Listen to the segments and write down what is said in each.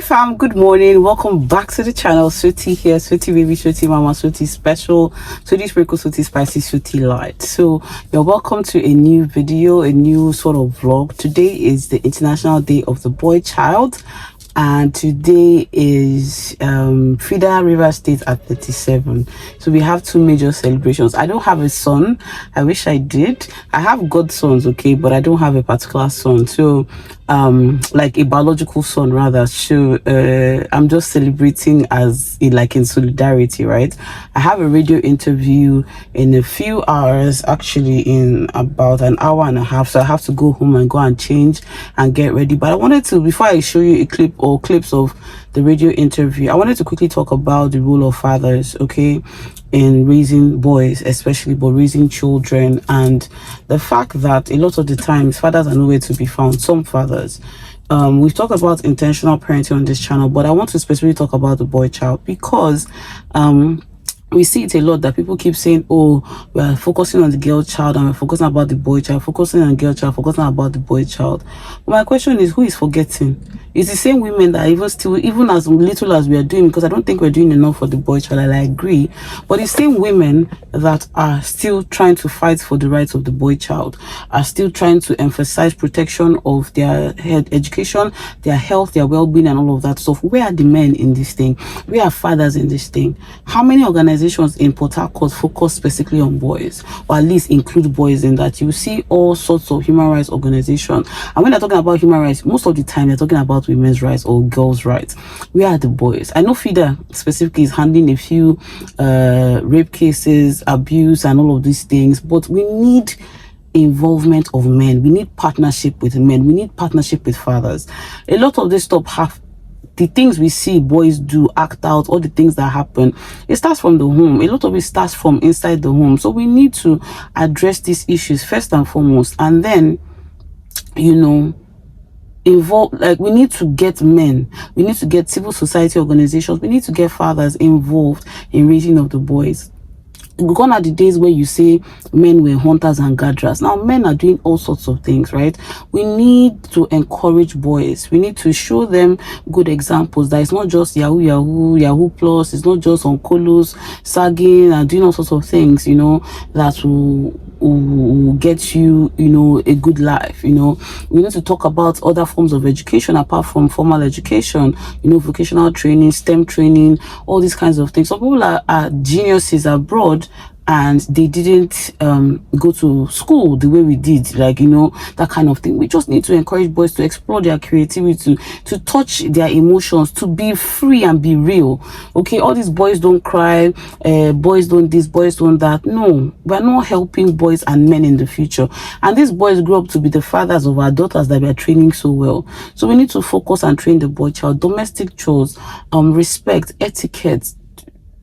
fam, good morning. Welcome back to the channel. Sweetie here, Sweetie baby, Sweetie mama, Sweetie special, Sweetie sprinkle, Sweetie spicy, Sweetie light. So you're welcome to a new video, a new sort of vlog. Today is the International Day of the Boy Child, and today is Frida River State at 37. So we have two major celebrations. I don't have a son. I wish I did. I have godsons, okay, but I don't have a particular son. So like a biological son rather. So I'm just celebrating as like in solidarity, right? I have a radio interview in a few hours, actually in about an hour and a half, so I have to go home and go and change and get ready. But I wanted to, before I show you a clip or clips of the radio interview, I wanted to quickly talk about the role of fathers, okay, in raising boys especially, but raising children, and the fact that a lot of the times fathers are nowhere to be found. Some fathers, we've talked about intentional parenting on this channel, but I want to specifically talk about the boy child because we see it a lot that people keep saying, oh, we are focusing on the girl child and we're focusing about the boy child, focusing on girl child, focusing about the boy child. But my question is, who is forgetting? It's the same women that even as little as we are doing, because I don't think we're doing enough for the boy child, and I agree, but the same women that are still trying to fight for the rights of the boy child are still trying to emphasize protection of their education, their health, their well-being, and all of that stuff. Where are the men in this thing? Where are fathers in this thing? How many organizations in Port Harcourt focus specifically on boys, or at least include boys in that? You see all sorts of human rights organizations, and when they're talking about human rights, most of the time they're talking about women's rights or girls' rights. Where are the boys? I know FIDA specifically is handling a few rape cases, abuse, and all of these things, but we need involvement of men. We need partnership with men. We need partnership with fathers. A lot of this stuff have the things we see boys do, act out, all the things that happen, it starts from the home. A lot of it starts from inside the home. So we need to address these issues first and foremost, and then, you know, like we need to get men, we need to get civil society organizations, we need to get fathers involved in raising of the boys. Gone are the days where you say men were hunters and gatherers. Now men are doing all sorts of things, right? We need to encourage boys. We need to show them good examples, that it's not just Yahoo plus, it's not just on colos, sagging and doing all sorts of things, you know, that will get you, you know, a good life. You know, we need to talk about other forms of education apart from formal education, you know, vocational training, STEM training, all these kinds of things. Some people are geniuses abroad and they didn't go to school the way we did, like, you know, that kind of thing. We just need to encourage boys to explore their creativity, to touch their emotions, to be free and be real. Okay, all these boys don't cry, boys don't this, boys don't that. No, we're not helping boys and men in the future, and these boys grow up to be the fathers of our daughters that we are training so well. So we need to focus and train the boy child. Domestic chores, respect, etiquette,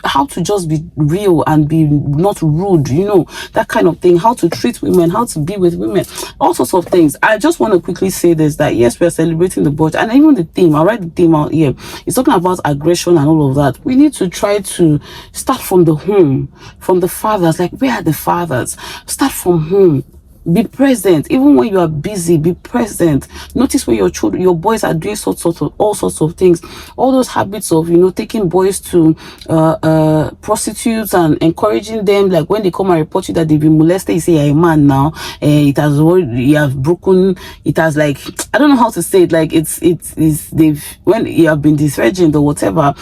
how to just be real and be not rude, you know, that kind of thing, how to treat women, how to be with women, all sorts of things. I just want to quickly say this, that yes, we're celebrating the boy, and even the theme, I'll write the theme out here, it's talking about aggression and all of that. We need to try to start from the home, from the fathers. Like, where are the fathers? Start from home. Be present. Even when you are busy, be present. Notice when your children, your boys are doing all sorts of things. All those habits of, you know, taking boys to prostitutes and encouraging them, like when they come and report you that they've been molested, you say you're a man now. You have broken. It has, like, I don't know how to say it. Like it's they've, when you have been disvirgined or whatever,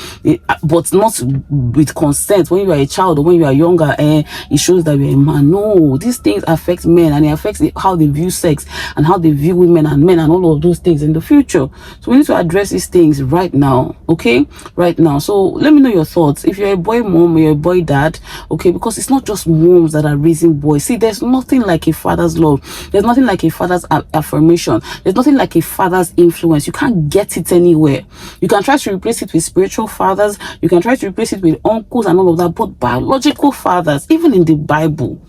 but not with consent. When you are a child or when you are younger, it shows that you're a man. No, these things affect men, and it affects how they view sex and how they view women and men and all of those things in the future. So we need to address these things right now, okay? Right now. So let me know your thoughts. If you're a boy mom or you're a boy dad, okay? Because it's not just moms that are raising boys. See, there's nothing like a father's love. There's nothing like a father's affirmation. There's nothing like a father's influence. You can't get it anywhere. You can try to replace it with spiritual fathers. You can try to replace it with uncles and all of that. But biological fathers, even in the Bible,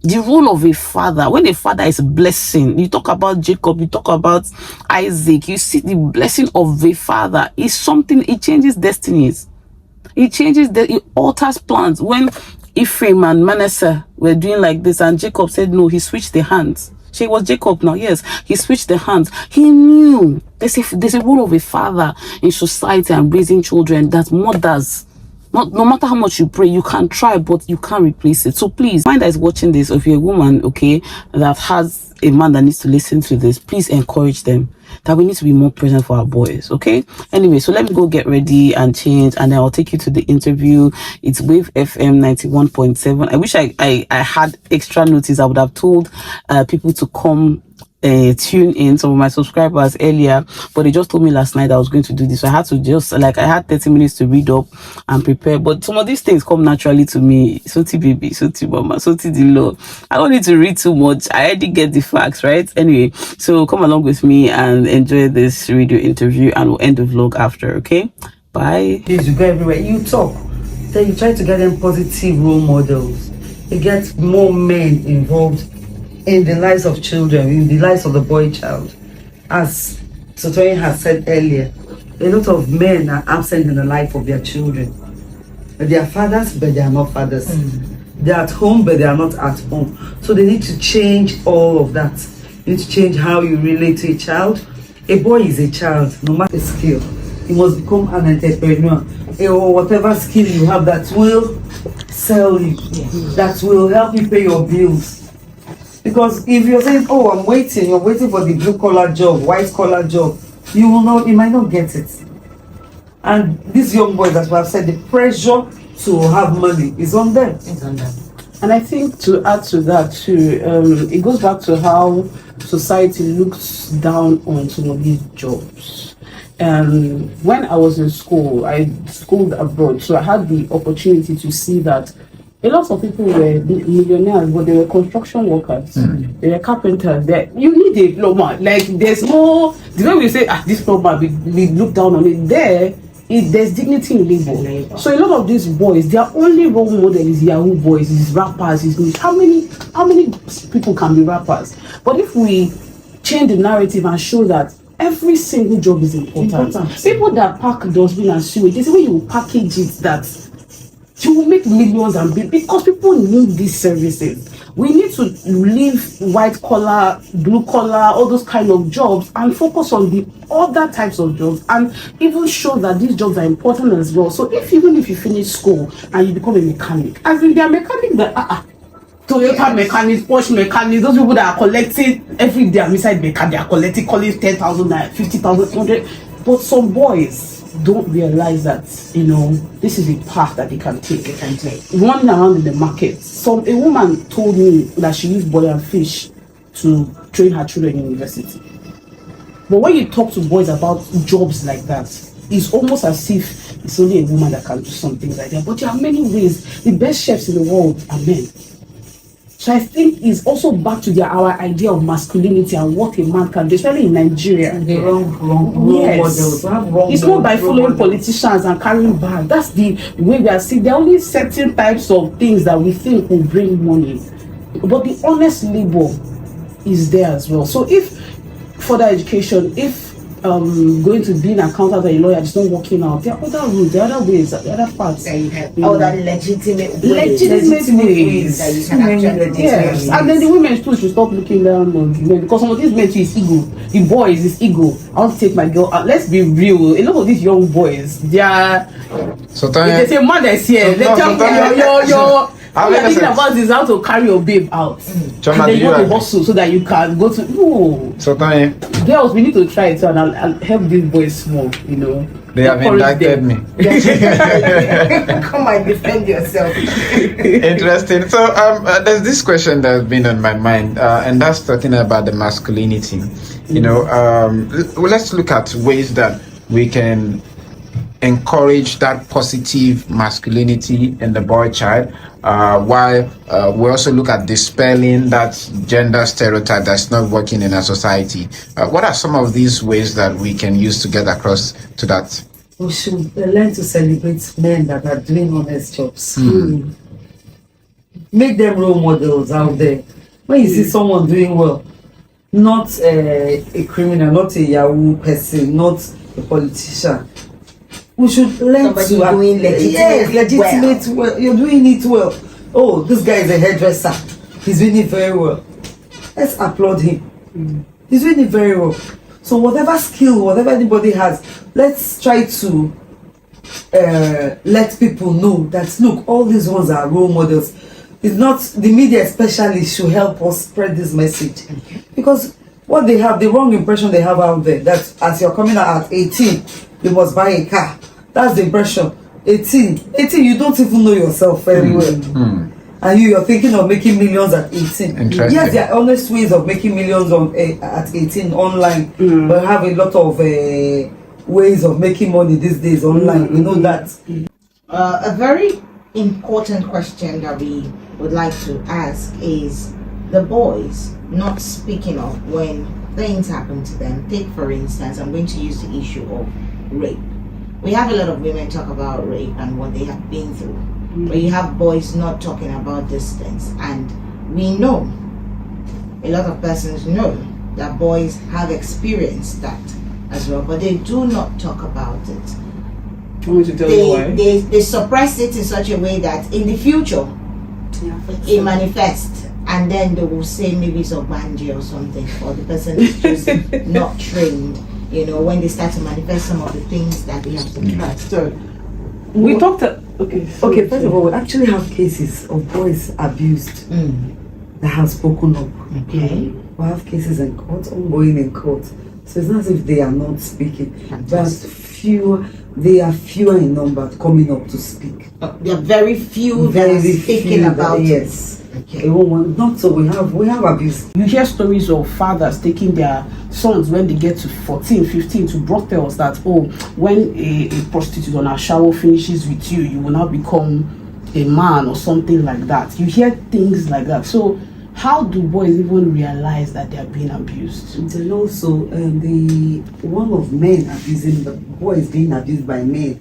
the role of a father, when a father is blessing, you talk about Jacob, you talk about Isaac, you see the blessing of a father is something, it changes destinies. It alters plans. When Ephraim and Manasseh were doing like this and Jacob said no, he switched the hands. So it was Jacob now. Yes, he switched the hands. He knew there's a role of a father in society and raising children that mothers. No matter how much you pray, you can try, but you can't replace it. So please, mind that is watching this, or if you're a woman, okay, that has a man that needs to listen to this, please encourage them that we need to be more present for our boys, okay? Anyway, so let me go get ready and change, and then I'll take you to the interview. It's Wave FM 91.7. I wish I had extra notice. I would have told people to come tune in, some of my subscribers earlier, but they just told me last night I was going to do this, so I had to just I had 30 minutes to read up and prepare. But some of these things come naturally to me. Soti baby, Soti mama, Soti the law. I don't need to read too much. I already get the facts, right? Anyway, so come along with me and enjoy this radio interview, and we'll end the vlog after. Okay, bye. You go everywhere, you talk, then you try to get them positive role models. You get more men involved in the lives of children, in the lives of the boy child. As Sotoyin has said earlier, a lot of men are absent in the life of their children. They are fathers, but they are not fathers. They're at home, but they are not at home. So they need to change all of that. You need to change how you relate to a child. A boy is a child, no matter the skill. He must become an entrepreneur. Or whatever skill you have that will sell you, that will help you pay your bills. Because if you're saying, oh, you're waiting for the blue collar job, white collar job, you might not get it. And these young boys, as we have said, the pressure to have money is on them. It's on them. And I think to add to that too, it goes back to how society looks down on some of these jobs. When I was in school, I schooled abroad, so I had the opportunity to see that a lot of people were millionaires, but they were construction workers. They were carpenters. You need a plumber. Like, there's no, the way we say, this plumber, we look down on it. There's dignity in labor. So a lot of these boys, their only role model is Yahoo boys, is rappers, is how many people can be rappers? But if we change the narrative and show that every single job is important. People that pack dustbin and sewage, there's a way you package it that you will make millions and because people need these services. We need to leave white collar, blue collar, all those kind of jobs and focus on the other types of jobs, and even show that these jobs are important as well. So even if you finish school and you become a mechanic, as in there are mechanics that Toyota mechanics, Porsche mechanics, those people that are collecting every day beside mechanic, they are collecting 10,000, 50,000, 100. But some boys don't realize that this is a path that they can take. Running around in the market. A woman told me that she used boil and fish to train her children in university. But when you talk to boys about jobs like that, it's almost as if it's only a woman that can do some things like that. But there are many ways. The best chefs in the world are men. So I think it's also back to our idea of masculinity and what a man can do, especially in Nigeria. Yes. It's not by following politicians and carrying bags. That's the way we are seeing. There are only certain types of things that we think will bring money. But the honest labor is there as well. So if further education, if going to be an accountant or a lawyer is not working out, there are other routes, there are other ways, there are other paths. Other legitimate ways that you can actually yes. And then the women too should stop looking down on men, because some of these men too is ego. The boys is ego. I want to take my girl out. Let's be real. A lot of these young boys, they are. So there's a man that's here. They tell your all you're thinking about is how to carry your babe out. And then you want to hustle so that you can go to. No. So girls, we need to try it, and I'll help these boys small, They have indicted me. Come and defend yourself. Interesting. So there's this question that's been on my mind, and that's talking about the masculinity. Let's look at ways that we can encourage that positive masculinity in the boy child, while we also look at dispelling that gender stereotype that's not working in our society. What are some of these ways that we can use to get across to that? We should learn to celebrate men that are doing honest jobs. Make them role models out there. When you see someone doing well, not a criminal, not a Yahoo person, not a politician, we should learn somebody to doing legitimate well. You're doing it well. Oh, this guy is a hairdresser. He's doing it very well. let's applaud him. He's doing it very well. So whatever skill, whatever anybody has, let's try to let people know that look, all these ones are role models. It's not the media especially should help us spread this message, because what they have, the wrong impression they have out there, that as you're coming out at 18 you must buy a car. That's the impression. 18 you don't even know yourself very well, and you're thinking of making millions at 18. Yes, there are honest ways of making millions at 18 online, but have a lot of ways of making money these days online. We know that. A very important question that we would like to ask is the boys not speaking up when things happen to them. Take for instance, I'm going to use the issue of rape. We have a lot of women talk about rape and what they have been through, but you have boys not talking about these things. And we know, a lot of persons know that boys have experienced that as well, but they do not talk about it. They suppress it in such a way that in the future it manifests, and then they will say maybe it's a banji or something, or the person is just not trained, you know, when they start to manifest some of the things that they have suppressed. So we talked okay, first of all, we actually have cases of boys abused that have spoken up. Okay. We have cases in court, ongoing in court. So it's not as if they are not speaking. They are fewer in number coming up to speak. There are very few that are speaking about it. Yes. Okay. Not so. We have abuse. You hear stories of fathers taking their sons when they get to 14, 15 to brothels that, oh, when a prostitute on a shower finishes with you, you will now become a man or something like that. You hear things like that. So how do boys even realize that they are being abused? And also, the one of men abusing the boys being abused by men.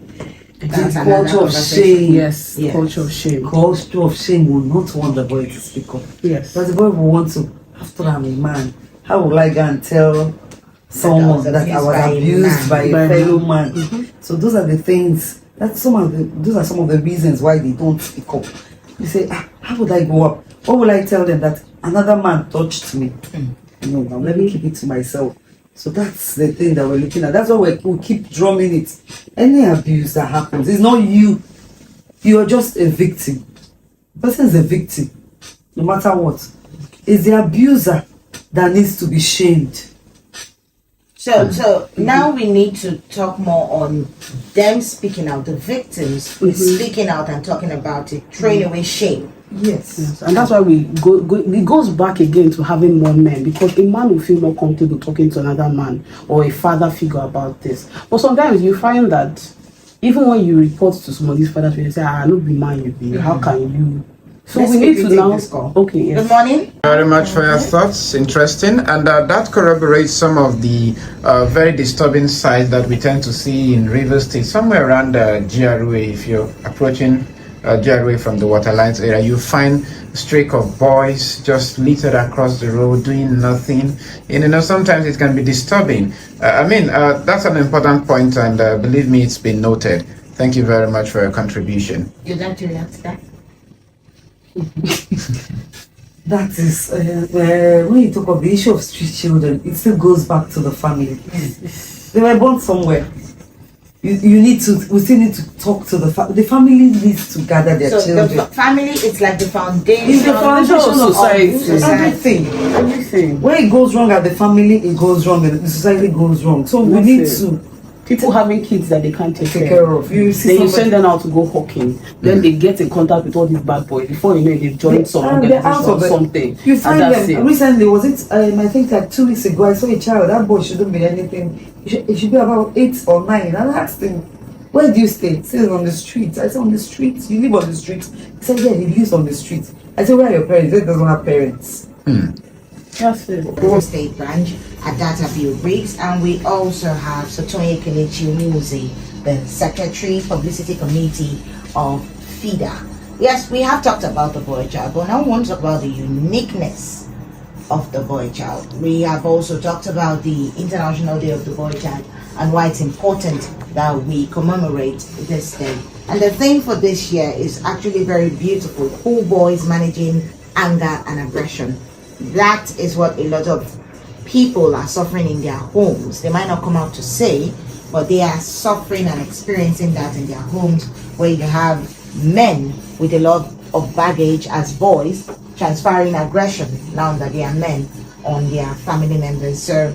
That's The culture of shame. Yes, culture of shame. Culture of shame will not want the boy to speak up. Yes. But the boy will want to. After I'm a man, how will I go and tell someone that I was abused by a fellow man? So those are the things. Those are some of the reasons why they don't speak up. You say, how would I go up? What will I tell them that another man touched me? No, now let me keep it to myself. So that's the thing that we're looking at. That's why we keep drumming it. Any abuse that happens, it's not you. You are just a victim. The person is a victim, no matter what. It's the abuser that needs to be shamed. So now we need to talk more on them speaking out, the victims speaking out and talking about it, train away shame. Yes. And that's why it goes back again to having more men, because a man will feel more comfortable talking to another man or a father figure about this. But sometimes you find that even when you report to some of these fathers, they say, no be man, you be. How can you? So Let's we need to quickly now. take this call. Okay. Yes. Good morning. Very much for your thoughts. Interesting. And that corroborates some of the very disturbing sides that we tend to see in Rivers State, somewhere around GRA. If you're approaching GRA from the Waterlines area, you find a streak of boys just littered across the road doing nothing. And, you know, sometimes it can be disturbing. That's an important point, and believe me, it's been noted. Thank you very much for your contribution. You'd like to react to that? That is, when you talk of the issue of street children, it still goes back to the family. They were born somewhere. We still need to talk to the family. The family needs to gather their children. The family is like the foundation. It's the foundation of society. Everything. When it goes wrong at the family, it goes wrong, and the society goes wrong. So we need to. People having kids that they can't take care of. You send them out to go hawking. Then they get in contact with all these bad boys. Before you know it, they've joined some organization or something. You find them. Recently, was it? I think like 2 weeks ago, I saw a child. That boy shouldn't be anything. He should be about 8 or 9. And I asked him, "Where do you stay?" He said, "On the street." I said, "On the street? You live on the street?" He said, "Yeah, he lives on the street." I said, "Where are your parents?" He said, "Doesn't have parents." That's it. State branch at Data View Briggs, and we also have Sotoye Kelechi Umuzi, the Secretary Publicity Committee of FIDA. Yes, we have talked about the boy child, but now we want to talk about the uniqueness of the boy child. We have also talked about the International Day of the Boy Child and why it's important that we commemorate this day. And the theme for this year is actually very beautiful: Cool Boys Managing Anger and Aggression. that is what a lot of people are suffering in their homes. They might not come out to say, but they are suffering and experiencing that in their homes, where you have men with a lot of baggage as boys transferring aggression now that they are men on their family members. So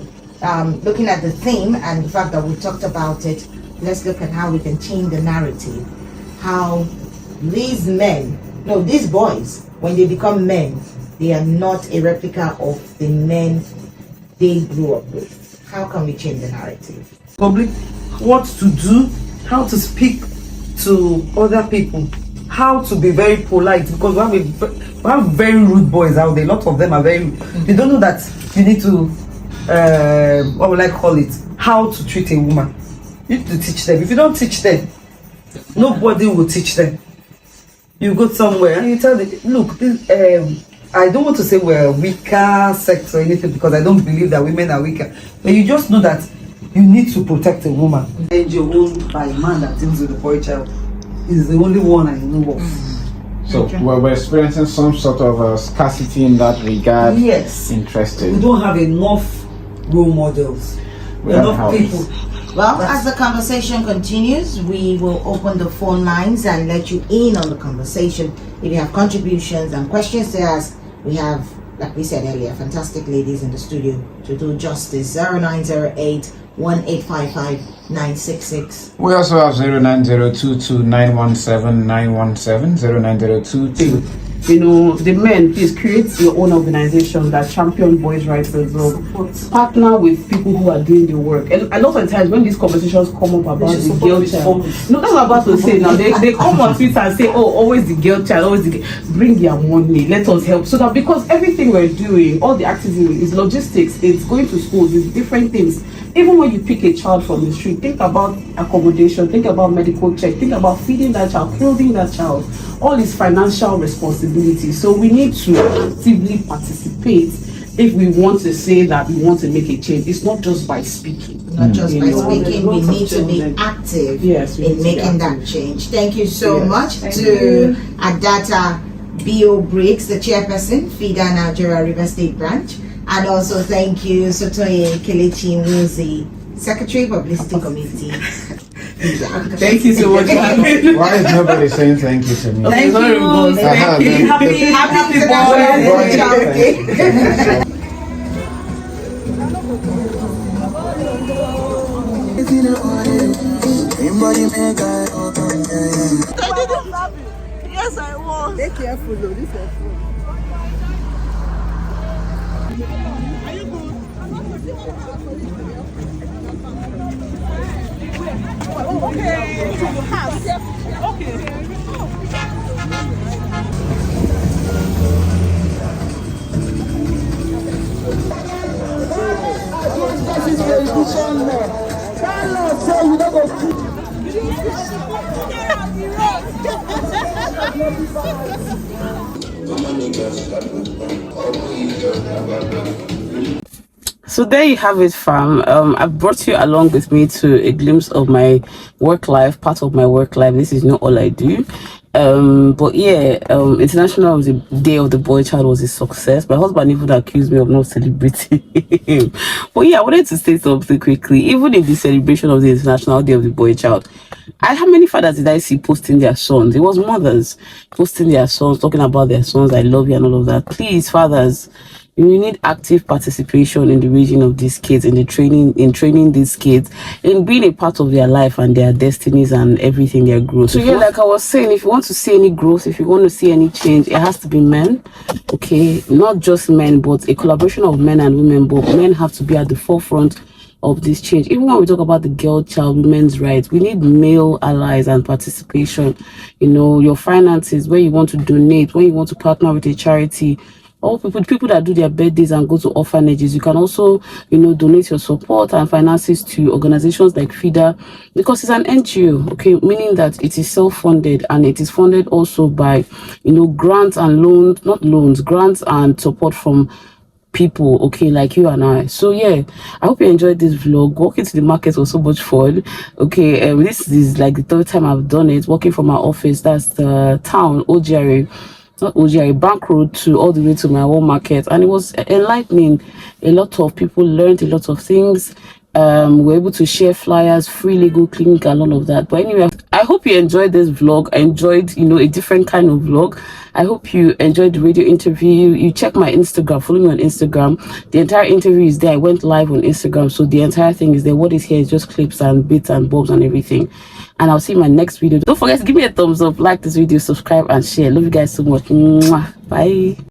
looking at the theme and the fact that we talked about it, let's look at how we can change the narrative. How these boys, when they become men, they are not a replica of the men they grew up with. How can we change the narrative? Public, what to do, how to speak to other people, how to be very polite, because we have very rude boys out there. A lot of them are very, they don't know that you need to, what will I call it, how to treat a woman. You need to teach them. If you don't teach them, nobody will teach them. You go somewhere and you tell them, look, this, I don't want to say we're a weaker sex or anything, because I don't believe that women are weaker. But you just know that you need to protect a woman. And you're owned by a man that deals with a boy child is the only one I know of. So we're experiencing some sort of scarcity in that regard. Yes. Interesting. We don't have enough role models. Enough people. Well, as the conversation continues, we will open the phone lines and let you in on the conversation. If you have contributions and questions to ask, we have, like we said earlier, fantastic ladies in the studio to do justice. 0908 1855 966. We also have 09022917 0902. You know, the men, please create your own organization that champion boys' rights as well. Partner with people who are doing the work. And a lot of times when these conversations come up about the girl child, no, that's what I'm about to say now. They come on Twitter and say, oh, always the girl child, always bring their money, let us help. So that because everything we're doing, all the activism is logistics, it's going to schools, it's different things. Even when you pick a child from the street, think about accommodation, think about medical check, think about feeding that child, clothing that child. All is financial responsibility. So we need to actively participate if we want to say that we want to make a change. It's not just by speaking. Not just by speaking, we need to be active in making that change. Thank you so much to Adata B.O. Briggs, the chairperson, FIDA Nigeria River State Branch. And also thank you, Sotoye Kelechi Muzi, Secretary Publicity Committee. Thank you so much. Why is nobody saying thank you to me? Thank you. Happy Yes, I was. Be careful, though. This is Are you good? Okay. So there you have it, fam. I've brought you along with me to a glimpse of my work life, part of my work life. This is not all I do. But yeah, International Day of the Boy Child was a success. My husband even accused me of not celebrating him. But yeah, I wanted to say something quickly. Even in the celebration of the International Day of the Boy Child, how many fathers did I see posting their sons? It was mothers posting their sons, talking about their sons, I love you and all of that. Please, fathers, you need active participation in the raising of these kids, in training these kids, in being a part of their life and their destinies and everything, their growth. So yeah, like I was saying, if you want to see any growth, if you want to see any change, it has to be men, okay? Not just men, but a collaboration of men and women, but men have to be at the forefront of this change. Even when we talk about the girl child, women's rights, we need male allies and participation. You know, your finances, where you want to donate, when you want to partner with a charity, all people that do their birthdays and go to orphanages, you can also, you know, donate your support and finances to organizations like FIDA, because it's an NGO, okay, meaning that it is self-funded, and it is funded also by, you know, grants and loans, not loans, grants and support from people, okay, like you and I. So yeah, I hope you enjoyed this vlog. Walking to the market was so much fun. Okay, this is like the third time I've done it, working from my office. That's the town, OGRA. not OGI, a bank road to all the way to my home market, and it was enlightening. A lot of people learned a lot of things. We're able to share flyers, free legal clinic, and all of that. But anyway, I hope you enjoyed this vlog. I enjoyed, a different kind of vlog. I hope you enjoyed the radio interview. You check my Instagram, follow me on Instagram. The entire interview is there. I went live on Instagram, so the entire thing is there. What is here is just clips and bits and bobs and everything. And I'll see you in my next video. Don't forget to give me a thumbs up, like this video, subscribe, and share. Love you guys so much. Mwah. Bye.